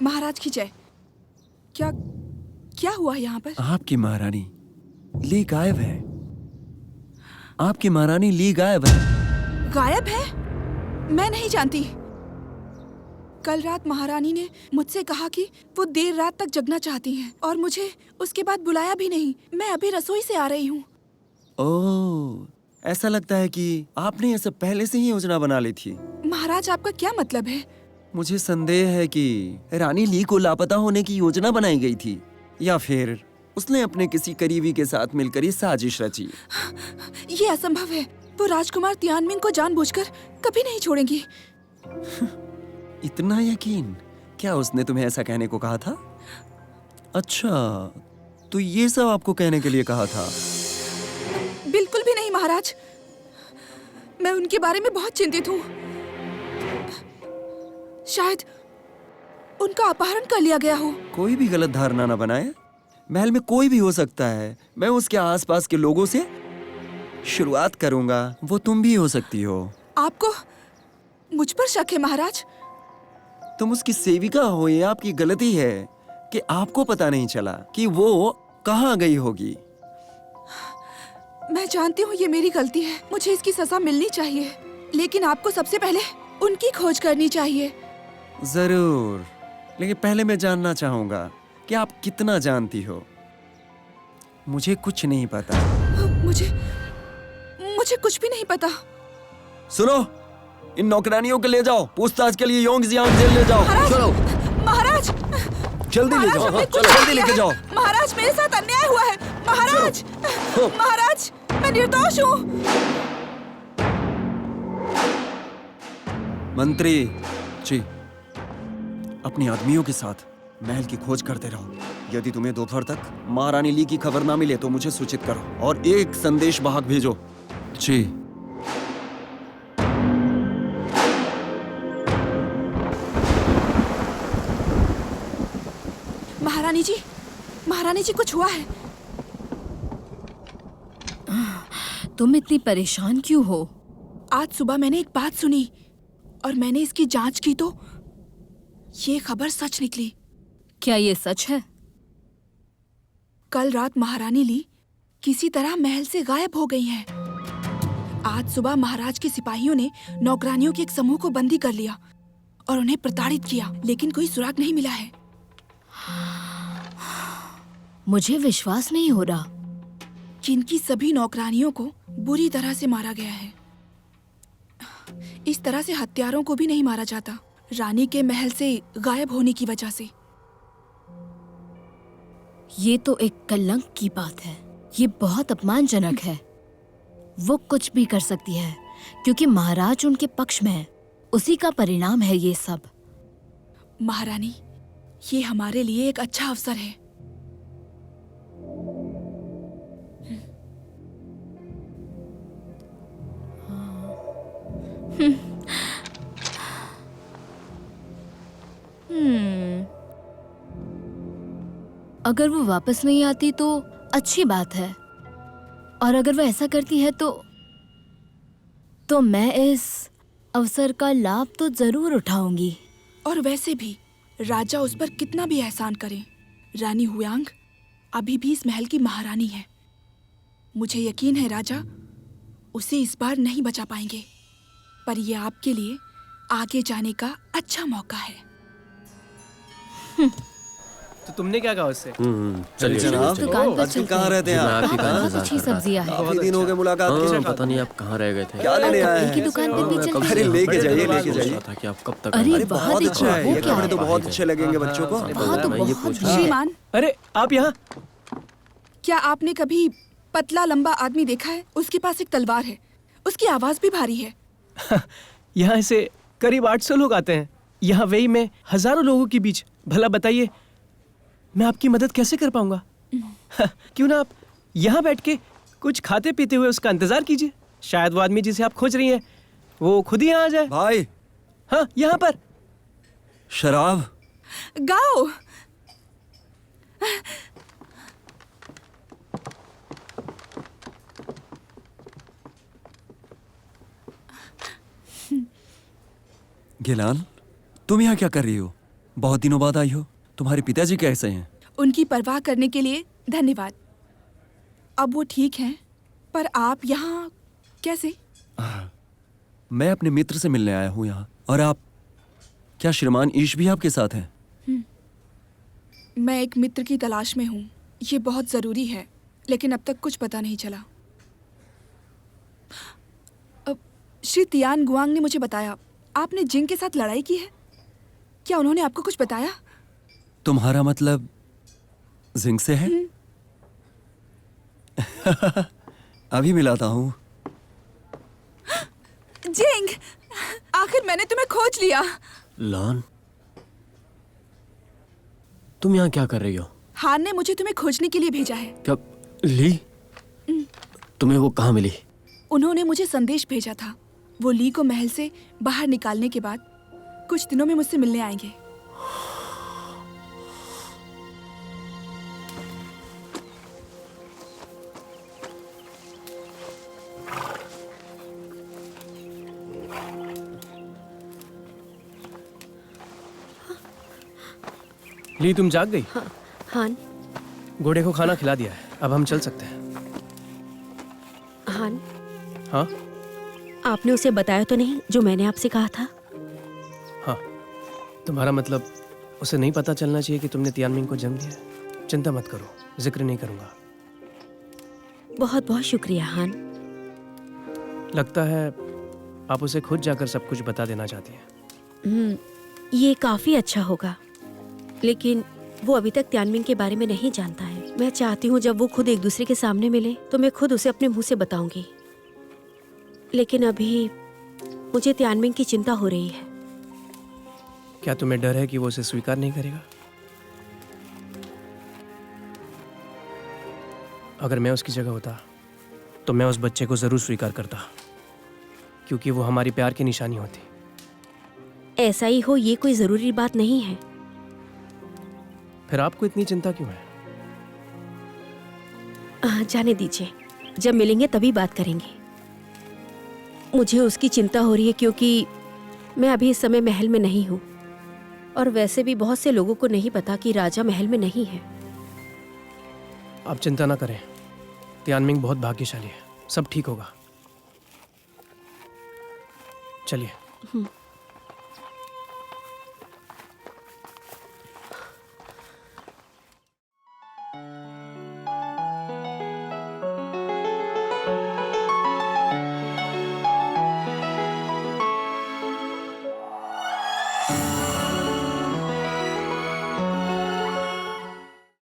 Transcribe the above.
महाराज की जय। क्या क्या हुआ यहाँ पर? आपकी महारानी ली गायब है। आपकी महारानी ली गायब है। गायब है? मैं नहीं जानती। कल रात महारानी ने मुझसे कहा कि वो देर रात तक जगना चाहती हैं और मुझे उसके बाद बुलाया भी नहीं। मैं अभी रसोई से आ रही हूँ। ओह, ऐसा लगता है कि आपने ये सब पहले से ही योजना बना ली थी। महाराज, आपका क्या मतलब है? मुझे संदेह है कि रानी ली को लापता होने की योजना बनाई गई थी, या फिर उसने अपने किसी करीबी के साथ मिलकर ये साजिश रची। ये असंभव है। वो राजकुमार तियानमिंग को जानबूझकर कभी नहीं छोड़ेंगी। इतना यकीन? क्या उसने तुम्हें ऐसा कहने को कहा था? अच्छा, तो ये सब आपको कहने के लिए कहा था? बिल्कुल भी नहीं महाराज। मैं उनके बारे में बहुत चिंतित हूँ। शायद उनका अपहरण कर लिया गया हो। कोई भी गलत धारणा न बनाए। महल में कोई भी हो सकता है। मैं उसके आसपास के लोगों से शुरुआत करूंगा। वो तुम भी हो सकती हो। आपको मुझ पर शक है महाराज? तुम उसकी सेविका हो, ये आपकी गलती है कि आपको पता नहीं चला कि वो कहाँ गई होगी। मैं जानती हूँ ये मेरी गलती है। मुझे इसकी सजा मिलनी चाहिए, लेकिन आपको सबसे पहले उनकी खोज करनी चाहिए। जरूर, लेकिन पहले मैं जानना चाहूंगा कि आप कितना जानती हो। मुझे कुछ नहीं पता। मुझे कुछ भी नहीं पता। सुनो, इन नौकरानियों को ले जाओ, पूछताछ के लिए योंगजियांग जेल ले जाओ। चलो महाराज, जल्दी ले जाओ। चलो जल्दी लेके जाओ। महाराज, मेरे साथ अन्याय हुआ है। महाराज, महाराज, मैं निर्दोष हूँ। मंत्री जी, अपने आदमियों के साथ महल की खोज करते रहो। यदि तुम्हें दोपहर तक महारानी ली की खबर ना मिले तो मुझे सूचित करो और एक संदेश वाहक भेजो। जी। महारानी जी, कुछ हुआ है? तुम इतनी परेशान क्यों हो? आज सुबह मैंने एक बात सुनी और मैंने इसकी जांच की तो ये खबर सच निकली। क्या ये सच है? कल रात महारानी ली किसी तरह महल से गायब हो गई हैं। आज सुबह महाराज के सिपाहियों ने नौकरानियों के एक समूह को बंदी कर लिया और उन्हें प्रताड़ित किया, लेकिन कोई सुराग नहीं मिला है। मुझे विश्वास नहीं हो रहा। जिनकी सभी नौकरानियों को बुरी तरह से मारा गया है। इस तरह से हत्यारों को भी नहीं मारा जाता, रानी के महल से गायब होने की वजह से। ये तो एक कलंक की बात है। ये बहुत अपमानजनक है। वो कुछ भी कर सकती है क्योंकि महाराज उनके पक्ष में है। उसी का परिणाम है ये सब। महारानी, ये हमारे लिए एक अच्छा अवसर है। अगर वो वापस नहीं आती तो अच्छी बात है, और अगर वो ऐसा करती है तो मैं इस अवसर का लाभ तो जरूर उठाऊंगी। और वैसे भी राजा उस पर कितना भी एहसान करे, रानी हुयांग अभी भी इस महल की महारानी है। मुझे यकीन है राजा उसे इस बार नहीं बचा पाएंगे, पर यह आपके लिए आगे जाने का अच्छा मौका है। तो तुमने क्या कहा उससे? चलिए जनाब, दुकान पर आजकल कहाँ रहते हैं आप? बहुत अच्छी सब्जियां हैं। काफी दिन हो गए मुलाकात के। पता नहीं आप कहाँ रह गए थे। क्या लेने आए एक ही हैं? दुकान पे भी चलते अरे हैं। लेके जाइए, लेके जाइए। था कि आप कब तक अरे अरे वहाँ बहुत देखो, अच्छा है, वो ये क्या कपड़े है? तो बहुत अच्छे लगेंगे बच्चों को। वहाँ तो बहुत श्रीमान, अरे आप यहाँ? क्या आपने कभी पतला लंबा आदमी देखा है? उसके पास एक तलवार है, उसकी आवाज भी भारी है। यहाँ से करीब 800 लोग आते हैं। यहाँ वेई में हजारों लोगों के बीच। भला बताइए मैं आपकी मदद कैसे कर पाऊंगा? क्यों ना आप यहाँ बैठ के कुछ खाते पीते हुए उसका इंतजार कीजिए। शायद वो आदमी जिसे आप खोज रही हैं वो खुद ही यहाँ आ जाए। भाई, हाँ, यहाँ पर शराब। गाओ। गिलान, तुम यहाँ क्या कर रही हो? बहुत दिनों बाद आई हो। तुम्हारे पिताजी कैसे हैं? उनकी परवाह करने के लिए धन्यवाद। अब वो ठीक हैं, पर आप यहाँ कैसे? मैं अपने मित्र से मिलने आया हूँ यहाँ। और आप, क्या श्रीमान ईश भी आपके साथ हैं? मैं एक मित्र की तलाश में हूँ। ये बहुत ज़रूरी है, लेकिन अब तक कुछ पता नहीं चला। अब श्री तियान गुआंग ने मुझे बताया आपने जिंग के साथ लड़ाई की है। क्या उन्होंने आपको कुछ बताया? तुम्हारा मतलब जिंग से है? अभी मिलाता हूँ। जिंग, आखिर मैंने तुम्हें खोज लिया। लॉन, तुम यहाँ क्या कर रही हो? हान ने मुझे तुम्हें खोजने के लिए भेजा है। क्या ली? तुम्हें वो कहाँ मिली? उन्होंने मुझे संदेश भेजा था। वो ली को महल से बाहर निकालने के बाद कुछ दिनों में मुझसे मिलने आएंगे। ली, तुम जाग गई? हान, घोड़े को खाना खिला दिया है, अब हम चल सकते हैं। हान, हाँ आपने उसे बताया तो नहीं जो मैंने आपसे कहा था? हाँ, तुम्हारा मतलब उसे नहीं पता चलना चाहिए कि तुमने तियानमिंग को जन्म दिया? चिंता मत करो, जिक्र नहीं करूंगा। बहुत बहुत शुक्रिया हान। लगता है आप उसे खुद जाकर सब कुछ बता देना चाहती हैं। ये काफी अच्छा होगा, लेकिन वो अभी तक त्यानमिंग के बारे में नहीं जानता है। मैं चाहती हूँ जब वो खुद एक दूसरे के सामने मिले तो मैं खुद उसे अपने मुंह से बताऊंगी, लेकिन अभी मुझे त्यानमिंग की चिंता हो रही है। क्या तुम्हें डर है कि वो उसे स्वीकार नहीं करेगा? अगर मैं उसकी जगह होता तो मैं उस बच्चे को जरूर स्वीकार करता, क्योंकि वो हमारी प्यार की निशानी होती। ऐसा ही हो ये कोई जरूरी बात नहीं है। फिर आपको इतनी चिंता क्यों है? जाने दीजिए, जब मिलेंगे तभी बात करेंगे। मुझे उसकी चिंता हो रही है क्योंकि मैं अभी इस समय महल में नहीं हूँ, और वैसे भी बहुत से लोगों को नहीं पता कि राजा महल में नहीं है। आप चिंता ना करें, तियानमिंग बहुत भाग्यशाली है, सब ठीक होगा। चलिए।